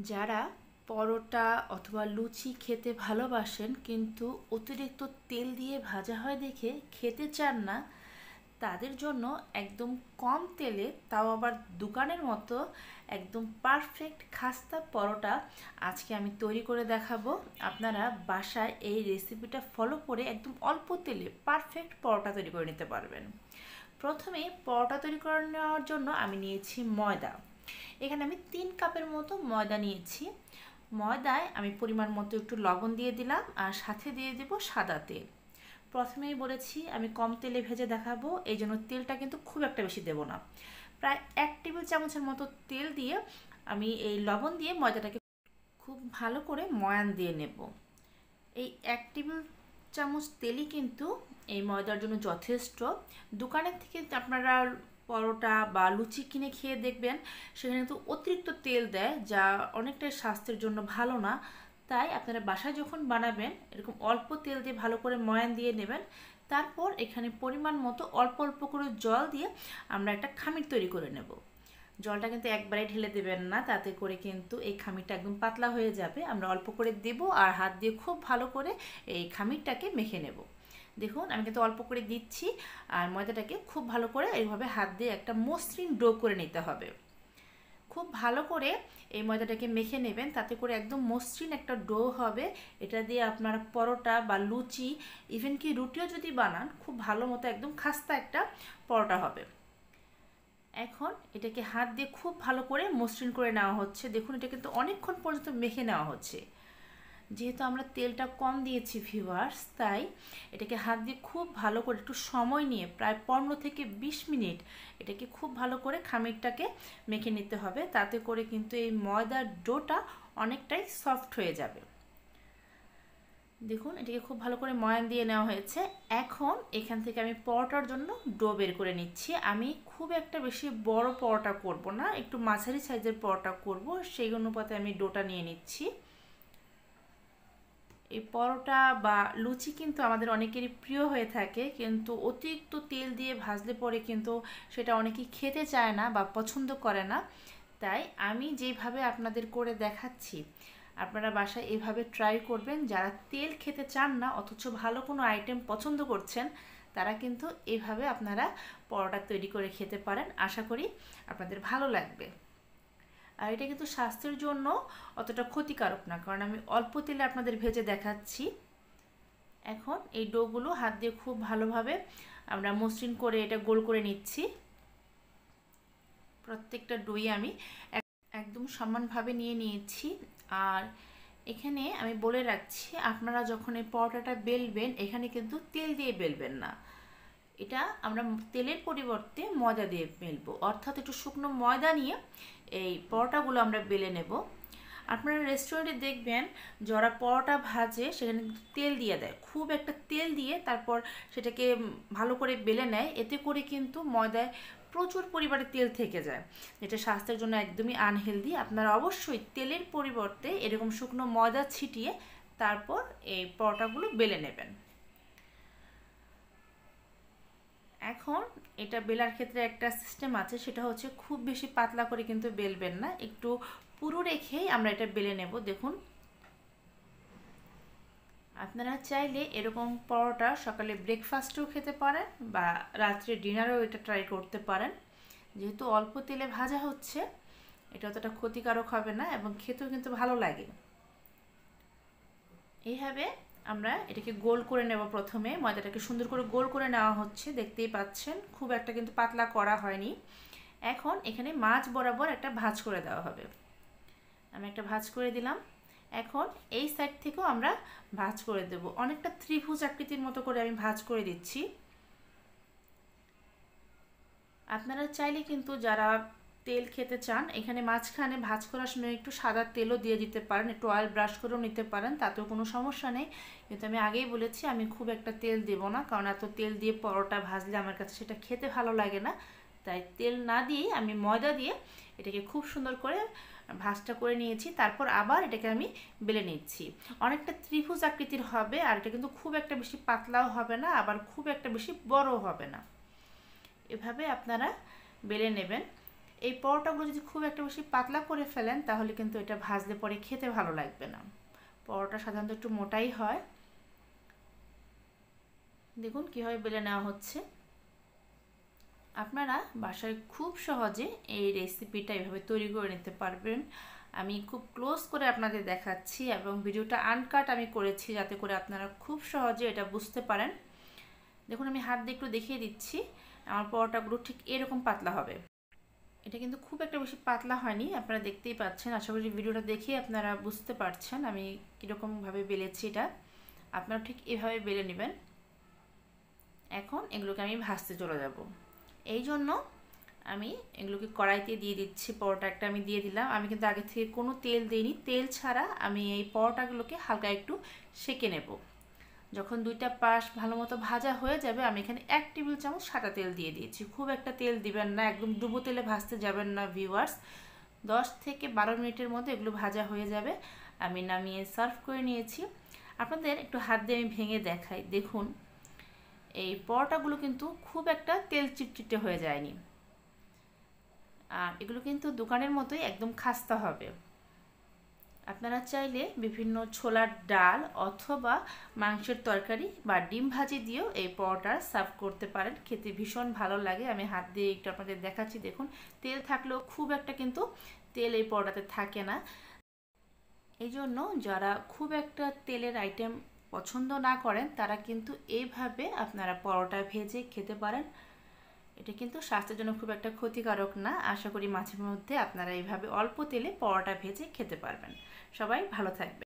যারা পরোটা অথবা লুচি খেতে ভালোবাসেন কিন্তু অতিরিক্ত তেল দিয়ে ভাজা হয় দেখে খেতে চান না, তাদের জন্য একদম কম তেলে, তাও আবার দোকানের মতো একদম পারফেক্ট খাস্তা পরোটা আজকে আমি তৈরি করে দেখাবো। আপনারা বাসায় এই রেসিপিটা ফলো করে একদম অল্প তেলে পারফেক্ট পরোটা তৈরি করে নিতে পারবেন। প্রথমে পরোটা তৈরি করে নেওয়ার জন্য আমি নিয়েছি ময়দা। এখানে আমি 3 কাপের মতো ময়দা নিয়েছি। ময়দায় আমি পরিমাণ মতো একটু লবণ দিয়ে দিলাম আর সাথে দিয়ে দেব সাদা তেল। প্রথমেই বলেছি আমি কম তেলে ভেজে দেখাবো, এই জন্য তেলটা কিন্তু খুব একটা বেশি দেব না। প্রায় 1 টেবিল চামচের মতো তেল দিয়ে আমি এই লবণ দিয়ে ময়দাটাকে খুব ভালো করে ময়ান দিয়ে নেব। এই 1 টেবিল চামচ তেলই কিন্তু এই ময়দার জন্য যথেষ্ট। দোকানের থেকে আপনারা পরোটা বা লুচি কিনে খেয়ে দেখবেন সেখানে কিন্তু অতিরিক্ত তেল দেয়, যা অনেকটাই স্বাস্থ্যের জন্য ভালো না। তাই আপনারা বাসায় যখন বানাবেন এরকম অল্প তেল দিয়ে ভালো করে ময়ান দিয়ে নেবেন। তারপর এখানে পরিমাণ মতো অল্প অল্প করে জল দিয়ে আমরা একটা খামির তৈরি করে নেব। জলটা কিন্তু একবারে ঢেলে দেবেন না, তাতে করে কিন্তু এই খামিরটা একদম পাতলা হয়ে যাবে। আমরা অল্প করে দেব আর হাত দিয়ে খুব ভালো করে এই খামিরটাকে মেখে নেব। দেখুন আমি কিন্তু অল্প করে দিচ্ছি আর ময়দাটাকে খুব ভালো করে এইভাবে হাত দিয়ে একটা মসৃণ ডো করে নিতে হবে। খুব ভালো করে এই ময়দাটাকে মেখে নেবেন, তাতে করে একদম মসৃণ একটা ডো হবে। এটা দিয়ে আপনারা পরোটা বা লুচি, ইভেন কি রুটিও যদি বানান, খুব ভালো মতো একদম খাস্তা একটা পরোটা হবে। এখন এটাকে হাত দিয়ে খুব ভালো করে মসৃণ করে নেওয়া হচ্ছে। দেখুন এটা কিন্তু অনেকক্ষণ পর্যন্ত মেখে নেওয়া হচ্ছে। যেহেতু আমরা তেলটা কম দিয়েছি ভিউয়ার্স, তাই এটাকে হাত দিয়ে খুব ভালো করে একটু সময় নিয়ে প্রায় 15 থেকে 20 মিনিট এটাকে খুব ভালো করে খামিরটাকে মেখে নিতে হবে। তাতে করে কিন্তু এই ময়দার ডোটা অনেকটাই সফট হয়ে যাবে। দেখুন এটাকে খুব ভালো করে ময়ান দিয়ে নেওয়া হয়েছে। এখন এখান থেকে আমি পরোটার জন্য ডো বের করে নিচ্ছি। আমি খুব একটা বেশি বড় পরোটা করব না, একটু মাঝারি সাইজের পরোটা করব, সেই অনুপাতে আমি ডোটা নিয়ে নিচ্ছি। এই পরোটা বা লুচি কিন্তু আমাদের অনেকেরই প্রিয় হয়ে থাকে, কিন্তু অতিরিক্ত তেল দিয়ে ভাজলে পরে কিন্তু সেটা অনেকেই খেতে চায় না বা পছন্দ করে না। তাই আমি যেভাবে আপনাদের করে দেখাচ্ছি আপনারা বাসায় এভাবে ট্রাই করবেন। যারা তেল খেতে চান না অথচ ভালো কোনো আইটেম পছন্দ করছেন, তারা কিন্তু এভাবে আপনারা পরোটা তৈরি করে খেতে পারেন। আশা করি আপনাদের ভালো লাগবে। আর এটা কিন্তু স্বাস্থ্যের জন্য অতটা ক্ষতিকারক না, কারণ আমি অল্প তেলে আপনাদের ভেজে দেখাচ্ছি। এখন এই ডোগুলো হাত দিয়ে খুব ভালোভাবে আমরা মসৃণ করে এটা গোল করে নিচ্ছি। প্রত্যেকটা ডোই আমি একদম সমানভাবে নিয়ে নিয়েছি। আর এখানে আমি বলে রাখছি, আপনারা যখন এই পরোটাটা বেলবেন এখানে কিন্তু তেল দিয়ে বেলবেন না। এটা আমরা তেলের পরিবর্তে ময়দা দিয়ে বেলবো, অর্থাৎ একটু শুকনো ময়দা নিয়ে এই পরোটাগুলো আমরা বেলে নেব। আপনারা রেস্টুরেন্টে দেখবেন যারা পরোটা ভাজে সেখানে কিন্তু তেল দিয়ে দেয়, খুব একটা তেল দিয়ে তারপর সেটাকে ভালো করে বেলে নেয়। এতে করে কিন্তু ময়দায় প্রচুর পরিমাণে তেল থেকে যায়, যেটা স্বাস্থ্যের জন্য একদমই আনহেলদি। আপনারা অবশ্যই তেলের পরিবর্তে এরকম শুকনো ময়দা ছিটিয়ে তারপর এই পরোটাগুলো বেলে নেবেন। এখন এটা বেলার ক্ষেত্রে একটা সিস্টেম আছে, সেটা হচ্ছে খুব বেশি পাতলা করে কিন্তু বেলবেন না, একটু পুরু রেখেই আমরা এটা বেলে নেব। দেখুন আপনারা চাইলে এরকম পরোটা সকালে ব্রেকফাস্টেও খেতে পারেন বা রাত্রে ডিনারেও এটা ট্রাই করতে পারেন। যেহেতু অল্প তেলে ভাজা হচ্ছে, এটা অতটা ক্ষতিকারক হবে না এবং খেতেও কিন্তু ভালো লাগে। এইভাবে আমরা এটাকে গোল করে নেব। প্রথমে ময়দাটাকে সুন্দর করে গোল করে নেওয়া হচ্ছে, দেখতেই পাচ্ছেন খুব একটা কিন্তু পাতলা করা হয়নি। এখন এখানে মাছ বরাবর একটা ভাঁজ করে দেওয়া হবে। আমি একটা ভাঁজ করে দিলাম। এখন এই সাইড থেকেও আমরা ভাঁজ করে দেব, অনেকটা ত্রিভুজ আকৃতির মতো করে আমি ভাঁজ করে দিচ্ছি। আপনারা চাইলে কিন্তু যারা তেল খেতে চান এখানে মাঝখানে ভাঁজ করার সময় একটু সাদা তেলও দিয়ে দিতে পারেন, একটু অয়েল ব্রাশ করেও নিতে পারেন, তাতেও কোনো সমস্যা নেই। কিন্তু আমি আগেই বলেছি আমি খুব একটা তেল দেব না, কারণ এত তেল দিয়ে পরোটা ভাজলে আমার কাছে সেটা খেতে ভালো লাগে না। তাই তেল না দিয়েই আমি ময়দা দিয়ে এটাকে খুব সুন্দর করে ভাঁজটা করে নিয়েছি। তারপর আবার এটাকে আমি বেলে নিচ্ছি। অনেকটা ত্রিভুজ আকৃতির হবে, আর এটা কিন্তু খুব একটা বেশি পাতলাও হবে না, আবার খুব একটা বেশি বড়ও হবে না। এভাবে আপনারা বেলে নেবেন। এই পরোটাগুলো যদি খুব একটা বেশি পাতলা করে ফেলেন তাহলে কিন্তু এটা ভাজলে পরে খেতে ভালো লাগবে না। পরোটা সাধারণত একটু মোটাই হয়। দেখুন কীভাবে বেলে নেওয়া হচ্ছে। আপনারা বাসায় খুব সহজে এই রেসিপিটা এভাবে তৈরি করে নিতে পারবেন। আমি খুব ক্লোজ করে আপনাদের দেখাচ্ছি এবং ভিডিওটা আনকাট আমি করেছি যাতে করে আপনারা খুব সহজে এটা বুঝতে পারেন। দেখুন আমি হাত দিয়ে একটু দেখিয়ে দিচ্ছি, আমার পরোটাগুলো ঠিক এরকম পাতলা হবে। এটা কিন্তু খুব একটা বেশি পাতলা হয়নি, আপনারা দেখতেই পাচ্ছেন। আশা করি ভিডিওটা দেখে আপনারা বুঝতে পারছেন আমি কীরকমভাবে বেলেছি। এটা আপনারা ঠিক এভাবে বেলে নেবেন। এখন এগুলোকে আমি ভাজতে চলে যাব। এই জন্য আমি এগুলোকে কড়াইতে দিয়ে দিচ্ছি। পরোটা একটা আমি দিয়ে দিলাম। আমি কিন্তু আগে থেকে কোনো তেল দিইনি, তেল ছাড়া আমি এই পরোটাগুলোকে হালকা একটু সেঁকে নেব। যখন দুইটা পাশ ভালো মতো ভাজা হয়ে যাবে আমি এখানে 1 টেবিল চামচ সাদা তেল দিয়ে দিয়েছি। খুব একটা তেল দিবেন না, একদম ডুবো তেলে ভাজতে যাবেন না ভিউয়ার্স। 10 থেকে 12 মিনিটের মধ্যে এগুলো ভাজা হয়ে যাবে। আমি নামিয়ে সার্ভ করে নিয়েছি। আপনাদের একটু হাত দিয়ে আমি ভেঙে দেখাই। দেখুন এই পরোটাগুলো কিন্তু খুব একটা তেল চিটচিটে হয়ে যায়নি, আর এগুলো কিন্তু দোকানের মতোই একদম খাস্তা হবে। আপনারা চাইলে বিভিন্ন ছোলার ডাল অথবা মাংসের তরকারি বা ডিম ভাজি দিয়েও এই পরোটা সার্ভ করতে পারেন, খেতে ভীষণ ভালো লাগে। আমি হাত দিয়ে একটু আপনাদের দেখাচ্ছি। দেখুন তেল থাকলেও খুব একটা কিন্তু তেল এই পরোটাতে থাকে না। এই জন্য যারা খুব একটা তেলের আইটেম পছন্দ না করেন তারা কিন্তু এইভাবে আপনারা পরোটা ভেজে খেতে পারেন। এটা কিন্তু স্বাস্থ্যের জন্য খুব একটা ক্ষতিকারক না। আশা করি মাঝে মধ্যে আপনারা এইভাবে অল্প তেলে পরোটা ভেজে খেতে পারবেন। সবাই ভালো থাকবেন।